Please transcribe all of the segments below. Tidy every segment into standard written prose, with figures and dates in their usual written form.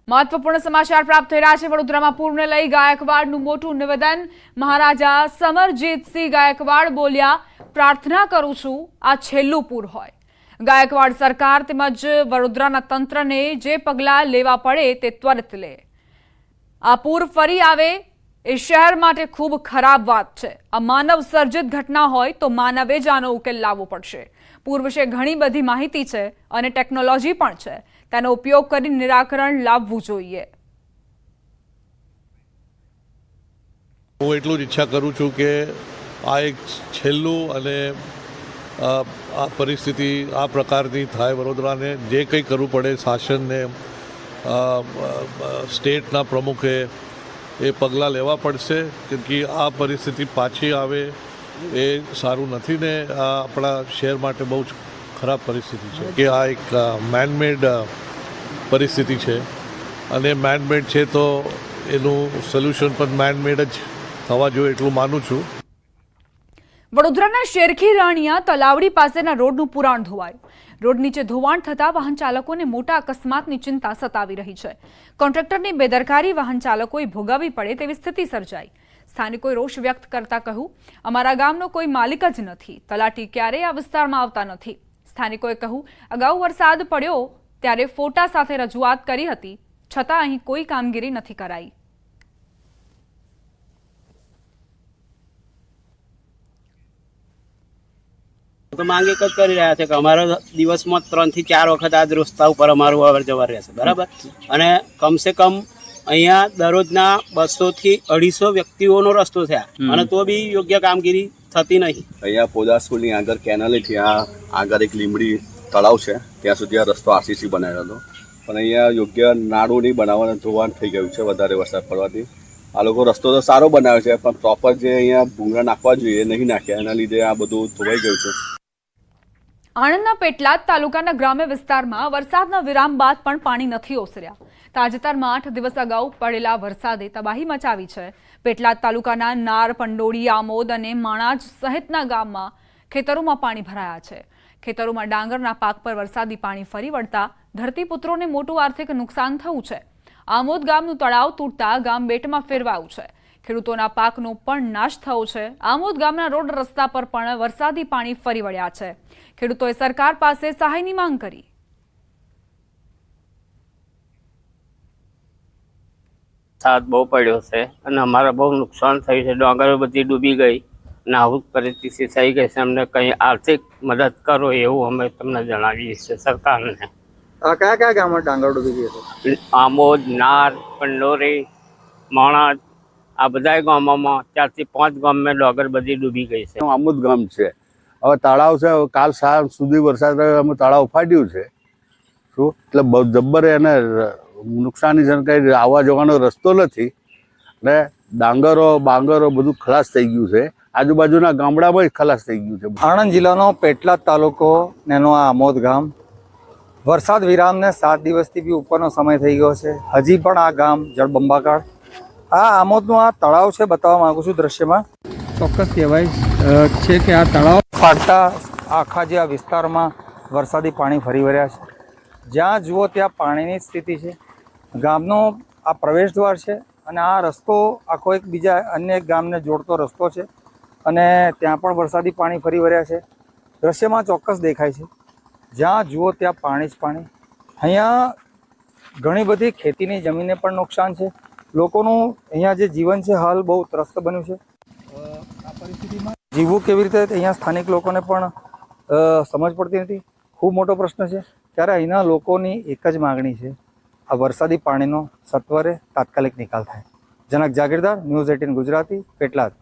મહત્વપૂર્ણ સમાચાર પ્રાપ્ત થઈ રહ્યા છે। વડોદરામાં પૂરને લઈ ગાયકવાડનું મોટું નિવેદન। મહારાજા સમરજીતસિંહ ગાયકવાડ બોલ્યા, પ્રાર્થના કરું છું આ છેલ્લું પૂર હોય। ગાયકવાડ સરકાર તેમજ વડોદરાના તંત્રને જે પગલાં લેવા પડે તે ત્વરિત લે। આ પૂર ફરી આવે એ શહેર માટે ખૂબ ખરાબ વાત છે। આ માનવ સર્જિત ઘટના હોય તો માનવે જ આનો ઉકેલ લાવવો પડશે। પૂર વિશે ઘણી બધી માહિતી છે અને ટેકનોલોજી પણ છે, તેનો ઉપયોગ કરી નિરાકરણ લાવવું જોઈએ। હું એટલું જ ઈચ્છા કરું છું કે આ એક છેલ્લું અને આ પરિસ્થિતિ આ પ્રકારની થાય। વડોદરાને જે કંઈ કરવું પડે શાસનને સ્ટેટના પ્રમુખે એ પગલાં લેવા પડશે, કેમ કે આ પરિસ્થિતિ પાછી આવે એ સારું નથી ને આ આપણા શહેર માટે બહુ જ ખરાબ પરિસ્થિતિ છે કે આ એક મેનમેડ પરિસ્થિતિ છે અને મેનમેડ છે તો એનું સોલ્યુશન પણ મેનમેડ જ થવા જોઈએ એટલું માનું છું। વડોદરાના શેરખી રાણીયા તલાવડી પાસેના રોડનું પુરાણ ધોવાયું। રોડ નીચે ધોવાણ થતાં વાહન ચાલકોને મોટા અકસ્માતની ચિંતા સતાવી રહી છે। કોન્ટ્રાક્ટરની બેદરકારી વાહન ચાલકોએ ભોગવવી પડે તેવી સ્થિતિ સર્જાઈ। સ્થાનિકોએ રોષ વ્યક્ત કરતા કહ્યું, અમારા ગામનો કોઈ માલિક જ નથી, તલાટી ક્યારેય આ વિસ્તારમાં આવતા નથી। સ્થાનિકોએ કહ્યું, અગાઉ વરસાદ પડ્યો ત્યારે ફોટા સાથે રજૂઆત કરી હતી, છતાં અહીં કોઈ કામગીરી નથી કરાઈ। તો માંગ એક જ કરી રહ્યા છે કે અમારા દિવસમાં 3 થી 4 વખત આ રસ્તા ઉપર અમારું અવર જવર રહેશે, બરાબર। અને કમસે કમ અહીંયા દરરોજના 200 થી 250 વ્યક્તિઓનો રસ્તો છે અને તો બી યોગ્ય કામગીરી થતી નહીં। અહીંયા પોદા સ્કૂલની આગળ કેનાલ ત્યાં આગળ એક લીમડી તળાવ છે, ત્યાં સુધી આ રસ્તો આરસીસી બનાવેલો હતો, પણ અહીંયા યોગ્ય નાળું નહીં બનાવવાનું ધોવાણ થઈ ગયું છે વધારે વરસાદ પડવાથી। આ લોકો રસ્તો તો સારો બનાવે છે પણ પ્રોપર જે અહીંયા ભૂંગળા નાખવા જોઈએ એ નહીં નાખ્યા, એના લીધે આ બધું ધોવાઈ ગયું છે। આણંદના પેટલાદ તાલુકાના ગ્રામ્ય વિસ્તારમાં વરસાદના વિરામ બાદ પણ પાણી નથી ઓસર્યા। તાજેતરમાં 8 દિવસ અગાઉ પડેલા વરસાદે તબાહી મચાવી છે। પેટલાદ તાલુકાના નાર, પંડોળી, આમોદ અને માણાજ સહિતના ગામમાં ખેતરોમાં પાણી ભરાયા છે। ખેતરોમાં ડાંગરના પાક પર વરસાદી પાણી ફરી વળતા ધરતીપુત્રોને મોટું આર્થિક નુકસાન થયું છે। આમોદ ગામનું તળાવ તૂટતા ગામ બેટમાં ફેરવાયું છે। ખેડૂતોના પાકનો પણ નાશ થયો છે। આમોદ ગામના રોડ રસ્તા પર પણ વરસાદી પાણી ફરી વળ્યા છે। ખેડૂતોએ સરકાર પાસે સહાયની માંગ કરી। વરસાદ બહુ પડ્યો છે અને અમારે બહુ નુકસાન થયું છે, ડાંગરો બધી ડૂબી ગઈ અને આવું પરિસ્થિતિ થઈ ગઈ છે। અમને કંઈ આર્થિક મદદ કરો એવું અમે તમને જણાવીએ છીએ સરકારને। કયા કયા ગામમાં ડાંગર ડૂબી ગઈ છે? આમોદ, નાર, પંડોરી, માણાજ આ બધા ગામોમાં 4 થી 5 ગામમાં ડાંગર બધી ડૂબી ગઈ છે। આમોદ ગામ છે, હવે તળાવ છે, કાલ સાંજ સુધી વરસાદ રહ્યો, અમે તળાવ ફાટ્યું છે શું, એટલે બહુ જબ્બર એને નુકસાની છે, કંઈ આવવા જવાનો રસ્તો નથી ને ડાંગરો બાંગરો બધું ખલાસ થઈ ગયું છે। આજુબાજુના ગામડામાં જ ખલાસ થઈ ગયું છે। આણંદ જિલ્લાનો પેટલાદ તાલુકો એનો આ આમોદ ગામ વરસાદ વિરામને 7 દિવસથી બી ઉપરનો સમય થઈ ગયો છે, હજી પણ આ ગામ જળબંબાકાર। આ આમોદનું આ તળાવ છે, બતાવવા માંગુ છું દ્રશ્યમાં। ચોક્કસ કહેવાય છે કે આ તળાવ ફાટતા આખા જે આ વિસ્તારમાં વરસાદી પાણી ફરી વળ્યા છે। જ્યાં જુઓ ત્યાં પાણીની સ્થિતિ છે। ગામનો આ પ્રવેશ દ્વાર છે અને આ રસ્તો આખો એક બીજા અન્ય એક ગામને જોડતો રસ્તો છે અને ત્યાં પણ વરસાદી પાણી ફરી વળ્યા છે। દ્રશ્યમાં ચોક્કસ દેખાય છે, જ્યાં જુઓ ત્યાં પાણી જ પાણી। અહીંયા ઘણી બધી ખેતીની જમીનને પણ નુકસાન છે। લોકોનું અહીંયા જે જીવન છે હાલ બહુ ત્રસ્ત બન્યું છે। આ પરિસ્થિતિમાં જીવવું કેવી રીતે અહીંયા સ્થાનિક લોકોને પણ સમજ પડતી નથી, ખૂબ મોટો પ્રશ્ન છે। ત્યારે અહીંના લોકોની એક જ માગણી છે, આ વરસાદી પાણીનો સત્વરે તાત્કાલિક નિકાલ થાય। જનક જાગીરદાર, ન્યૂઝ 18 ગુજરાતી, પેટલાદ।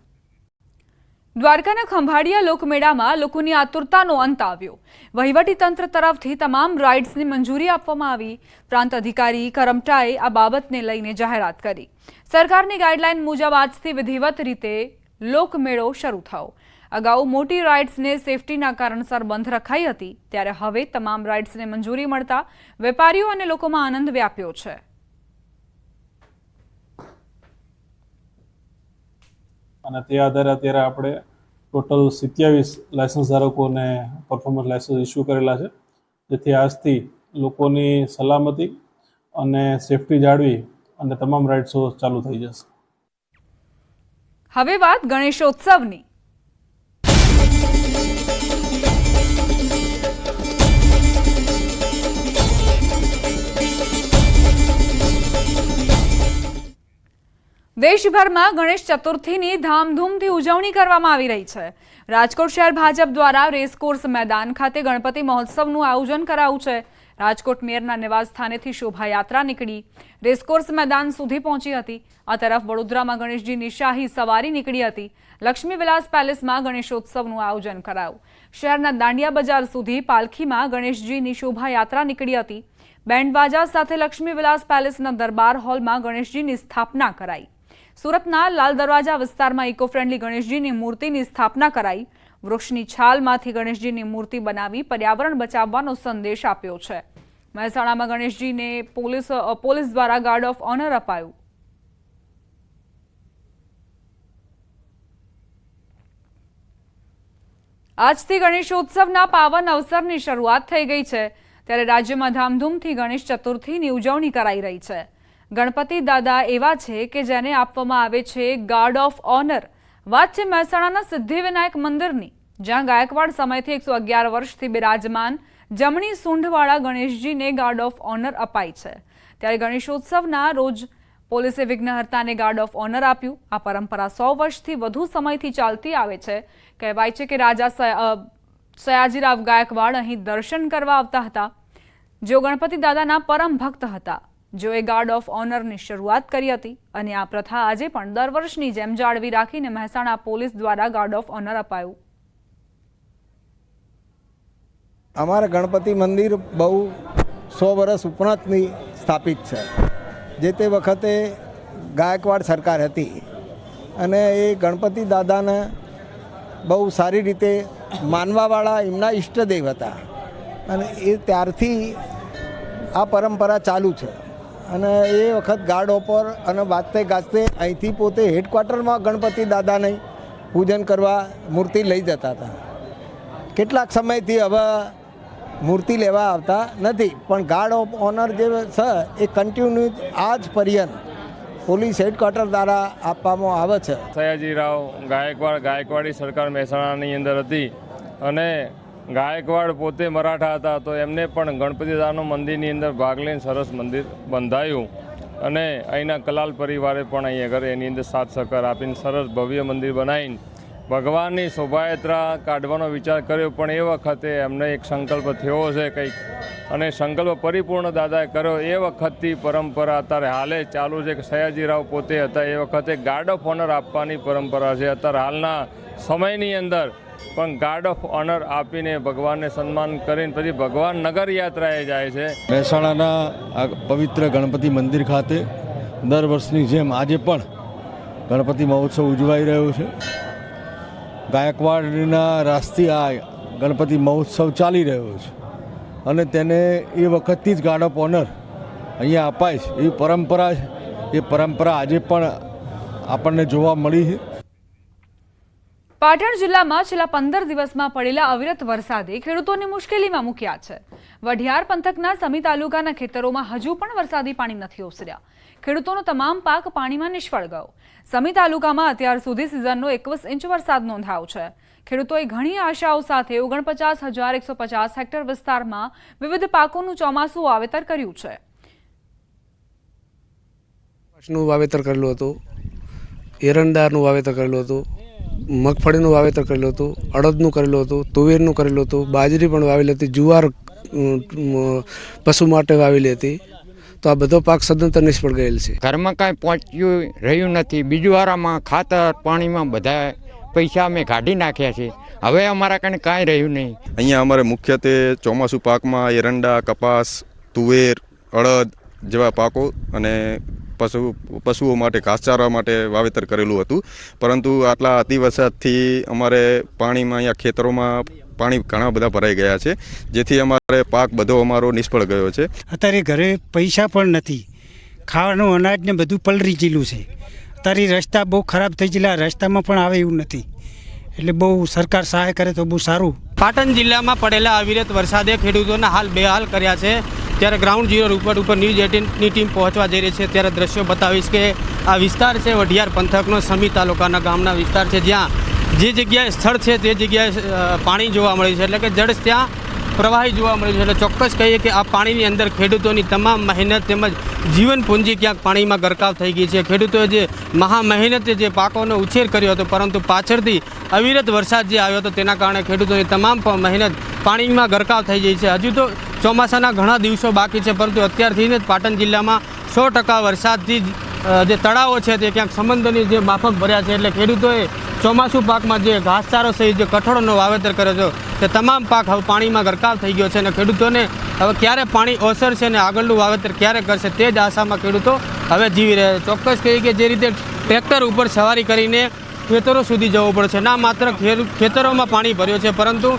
દ્વારકાના ખંભાળિયા લોકમેળામાં લોકોની આતુરતાનો અંત આવ્યો। વહીવટીતંત્ર તરફથી તમામ રાઇડ્સની મંજૂરી આપવામાં આવી। પ્રાંત અધિકારી કરમટાએ આ બાબતને લઈને જાહેરાત કરી। સરકારની ગાઈડલાઈન મુજબ આજથી વિધિવત રીતે લોકમેળો શરૂ થયો। અગાઉ મોટી રાઇડ્સને સેફટીના કારણસર બંધ રખાઈ હતી, ત્યારે હવે તમામ રાઇડ્સને મંજૂરી મળતા વેપારીઓ અને લોકોમાં આનંદ વ્યાપ્યો છે। અને તે આધારે અત્યારે આપણે ટોટલ 27 લાયસન્સ ધારકોને પરફોર્મન્સ લાયસન્સ ઇસ્યુ કરેલા છે, જેથી આજથી લોકોની સલામતી અને સેફટી જાળવી અને તમામ રાઇડ્સો ચાલુ થઈ જશે. હવે વાત ગણેશોત્સવની. દેશભરમાં ગણેશ ચતુર્થીની ધામધૂમથી ઉજવણી કરવામાં આવી રહી છે. રાજકોટ શહેર ભાજપ દ્વારા રેસકોર્સ મેદાન ખાતે ગણપતિ મહોત્સવનું આયોજન કરાયું છે. રાજકોટ મેયરના નિવાસસ્થાનેથી શોભાયાત્રા નીકળી રેસકોર્સ મેદાન સુધી પહોંચી હતી. આ તરફ વડોદરામાં ગણેશજીની શાહી સવારી નીકળી હતી. લક્ષ્મી વિલાસ પેલેસમાં ગણેશોત્સવનું આયોજન કરાયું. શહેરના દાંડિયા બજાર સુધી પાલખીમાં ગણેશજીની શોભાયાત્રા નીકળી હતી. બેન્ડવાજા સાથે લક્ષ્મી વિલાસ પેલેસના દરબાર હોલમાં ગણેશજીની સ્થાપના કરાઈ. સુરતના લાલ દરવાજા વિસ્તારમાં ઇકો ફ્રેન્ડલી ગણેશજીની મૂર્તિની સ્થાપના કરાઈ. વૃક્ષની છાલમાંથી ગણેશજીની મૂર્તિ બનાવી પર્યાવરણ બચાવવાનો સંદેશ આપ્યો છે. મહેસાણામાં ગણેશજીને પોલીસ દ્વારા ગાર્ડ ઓફ ઓનર અપાયું. આજથી ગણેશોત્સવના પાવન અવસરની શરૂઆત થઈ ગઈ છે. ત્યારે રાજ્યમાં ધામધૂમથી ગણેશ ચતુર્થીની ઉજવણી કરાઈ રહી છે. ગણપતિ દાદા એવા છે કે જેને આપવામાં આવે છે ગાર્ડ ઓફ ઓનર. વાત છે મહેસાણાના સિદ્ધિવિનાયક મંદિરની, જ્યાં ગાયકવાડ સમયથી 111 વર્ષથી બિરાજમાન જમણી સૂંઢવાળા ગણેશજીને ગાર્ડ ઓફ ઓનર અપાઈ છે. ત્યારે ગણેશોત્સવના રોજ પોલીસે વિઘ્નહર્તાને ગાર્ડ ઓફ ઓનર આપ્યું. આ પરંપરા 100 વર્ષથી વધુ સમયથી ચાલતી આવે છે. કહેવાય છે કે રાજા સયાજીરાવ ગાયકવાડ અહીં દર્શન કરવા આવતા હતા, જેઓ ગણપતિ દાદાના પરમ ભક્ત હતા, જેઓએ ગાર્ડ ઓફ ઓનરની શરૂઆત કરી હતી. અને આ પ્રથા આજે પણ દર વર્ષની જેમ જાળવી રાખીને મહેસાણા પોલીસ દ્વારા ગાર્ડ ઓફ ઓનર અપાયું. અમારા ગણપતિ મંદિર બહુ 100 વર્ષ ઉપરાંતની સ્થાપિત છે. જે તે વખતે ગાયકવાડ સરકાર હતી અને એ ગણપતિ દાદાને બહુ સારી રીતે માનવાવાળા એમના ઈષ્ટદેવ હતા અને એ ત્યારથી આ પરંપરા ચાલુ છે. અને એ વખત ગાર્ડ ઓફર અને વાજતે ગાજતે અહીંથી પોતે હેડક્વાર્ટરમાં ગણપતિ દાદાને પૂજન કરવા મૂર્તિ લઈ જતા હતા. કેટલાક સમયથી હવે મૂર્તિ લેવા આવતા નથી, પણ ગાર્ડ ઓફ ઓનર જે છે એ કન્ટિન્યુ આજ પર્યંત પોલીસ હેડક્વાર્ટર દ્વારા આપવામાં આવે છે. સયાજીરાવ ગાયકવાડી સરકાર મહેસાણાની અંદર હતી અને ગાયકવાડ પોતે મરાઠા હતા, તો એમને પણ ગણપતિ દાદાનું મંદિરની અંદર ભાગ લઈને સરસ મંદિર બંધાયું અને અહીંના કલાલ પરિવારે પણ અહીં આગળ એની અંદર સાથ સહકાર આપીને સરસ ભવ્ય મંદિર બનાવીને ભગવાનની શોભાયાત્રા કાઢવાનો વિચાર કર્યો. પણ એ વખતે એમને એક સંકલ્પ થયો છે કંઈક, અને સંકલ્પ પરિપૂર્ણ દાદાએ કર્યો. એ વખતથી પરંપરા અત્યારે હાલે ચાલુ છે કે સયાજીરાવ પોતે હતા એ વખતે ગાર્ડ ઓફ ઓનર આપવાની પરંપરા છે. અત્યારે હાલના સમયની અંદર પણ ગાર્ડ ઓફ ઓનર આપીને ભગવાનને સન્માન કરીને પછી ભગવાન નગર યાત્રાએ જાય છે. મહેસાણાના આ પવિત્ર ગણપતિ મંદિર ખાતે દર વર્ષની જેમ આજે પણ ગણપતિ મહોત્સવ ઉજવાઈ રહ્યો છે. ગાયકવાડના રાસથી આ ગણપતિ મહોત્સવ ચાલી રહ્યો છે અને તેને એ વખતથી જ ગાર્ડ ઓફ ઓનર અહીંયા અપાય છે એવી પરંપરા છે. એ પરંપરા આજે પણ આપણને જોવા મળી છે. પાટણ જિલ્લામાં છેલ્લા 15 દિવસમાં પડેલા અવિરત વરસાદે ખેડૂતોને મુશ્કેલીમાં મૂક્યા છે. વઢિયાર પંથકના સમી તાલુકાના ખેતરોમાં હજુ પણ વરસાદી પાણી નથી ઓસર્યા. ખેડૂતોનો તમામ પાક પાણીમાં નિષ્ફળ ગયો. સમી તાલુકામાં અત્યાર સુધી સિઝનનો 21 ઇંચ વરસાદ નોંધાયો છે. ખેડૂતોએ ઘણી આશાઓ સાથે 49,150 હેક્ટર વિસ્તારમાં વિવિધ પાકોનું ચોમાસું વાવેતર કર્યું છે. નું વાવેતર કરેલું હતું, એરંડાનું વાવેતર કરેલું હતું, મગફળીનું વાવેતર કરેલું હતું, અડદનું કરેલું હતું, તુવેરનું કરેલું હતું, બાજરી પણ વાવેલી હતી, જુવાર પશુ માટે વાવેલી હતી. તો આ બધો પાક સદંતર નિષ્ફળ ગયેલ છે. ઘરમાં કાંઈ પહોંચ્યું રહ્યું નથી. બીજું વારામાં ખાતર પાણીમાં બધા પૈસા અમે કાઢી નાખ્યા છે. હવે અમારા કાંઈ કાંઈ રહ્યું નહીં. અહીંયા અમારે મુખ્યત્વે ચોમાસું પાકમાં એરંડા, કપાસ, તુવેર, અડદ જેવા પાકો અને પશુઓ માટે ઘાસચારા માટે વાવેતર કરેલું હતું. પરંતુ આટલા અતિવરસાદથી અમારે પાણીમાં અહીંયા ખેતરોમાં પાણી ઘણા બધા ભરાઈ ગયા છે, જેથી અમારે પાક બધો અમારો નિષ્ફળ ગયો છે. અત્યારે ઘરે પૈસા પણ નથી, ખાવાનું અનાજ ને બધું પલળી ગયેલું છે. અત્યારે રસ્તા બહુ ખરાબ થઈ ગયેલા, રસ્તામાં પણ આવે એવું નથી. એટલે બહુ સરકાર સહાય કરે તો બહુ સારું. પાટણ જિલ્લામાં પડેલા અવિરત વરસાદે ખેડૂતોના હાલ બેહાલ કર્યા છે। ત્યારે ગ્રાઉન્ડ ઝીરો રિપોર્ટ ઉપર ન્યૂઝ 18ની ટીમ પહોંચવા જઈ રહી છે। ત્યારે દ્રશ્યો બતાવીશ કે આ વિસ્તાર છે વઢિયાર પંથકનો સમી તાલુકાના ગામના વિસ્તાર છે, જ્યાં જે જગ્યાએ સ્થળ છે તે જગ્યાએ પાણી જોવા મળ્યું છે, એટલે કે જળ ત્યાં પ્રવાહી જોવા મળ્યું છે। એટલે ચોક્કસ કહીએ કે આ પાણીની અંદર ખેડૂતોની તમામ મહેનત તેમજ જીવન પૂંજી ક્યાંક પાણીમાં ગરકાવ થઈ ગઈ છે। ખેડૂતોએ જે મહા મહેનતે જે પાકોનો ઉછેર કર્યો હતો, પરંતુ પાછળથી અવિરત વરસાદ જે આવ્યો હતો તેના કારણે ખેડૂતોની તમામ મહેનત પાણીમાં ગરકાવ થઈ ગઈ છે। હજુ તો ચોમાસાના ઘણા દિવસો બાકી છે, પરંતુ અત્યારથી જ પાટણ જિલ્લામાં 100% વરસાદથી જે તળાવો છે તે ક્યાંક સમંદરની જે માફક ભર્યા છે। એટલે ખેડૂતોએ ચોમાસું પાકમાં જે ઘાસચારો સહિત જે કઠોળનો વાવેતર કર્યો છે તે તમામ પાક હવે પાણીમાં ગરકાવ થઈ ગયો છે, અને ખેડૂતોને હવે ક્યારે પાણી ઓસરશે અને આગળનું વાવેતર ક્યારે કરશે તે જ આશામાં ખેડૂતો હવે જીવી રહ્યા છે। ચોક્કસ કહીએ કે જે રીતે ટ્રેક્ટર ઉપર સવારી કરીને ખેતરો સુધી જવું પડે છે, ના માત્ર ખેતરોમાં પાણી ભર્યો છે, પરંતુ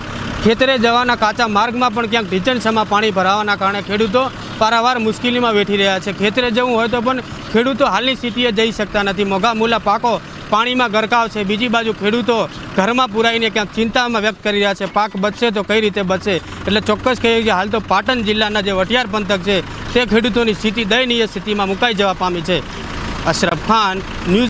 ખેતરે જવાના કાચા માર્ગમાં પણ ક્યાંક ઢીચણસમાં પાણી ભરાવાના કારણે ખેડૂતો પારાવાર મુશ્કેલીમાં વેઠી રહ્યા છે। ખેતરે જવું હોય તો પણ ખેડૂતો હાલની સ્થિતિએ જઈ શકતા નથી, મોંઘા મૂલા પાકો પાણીમાં ગરકાવ છે। બીજી બાજુ ખેડૂતો ઘરમાં પુરાઈને ક્યાંક ચિંતામાં વ્યક્ત કરી રહ્યા છે, પાક બચશે તો કઈ રીતે બચશે। એટલે ચોક્કસ કહીએ કે હાલ તો પાટણ જિલ્લાના જે વઢિયાર પંથક છે તે ખેડૂતોની સ્થિતિ દયનીય સ્થિતિમાં મુકાઈ જવા પામી છે। અશરફ ખાન, ન્યૂઝ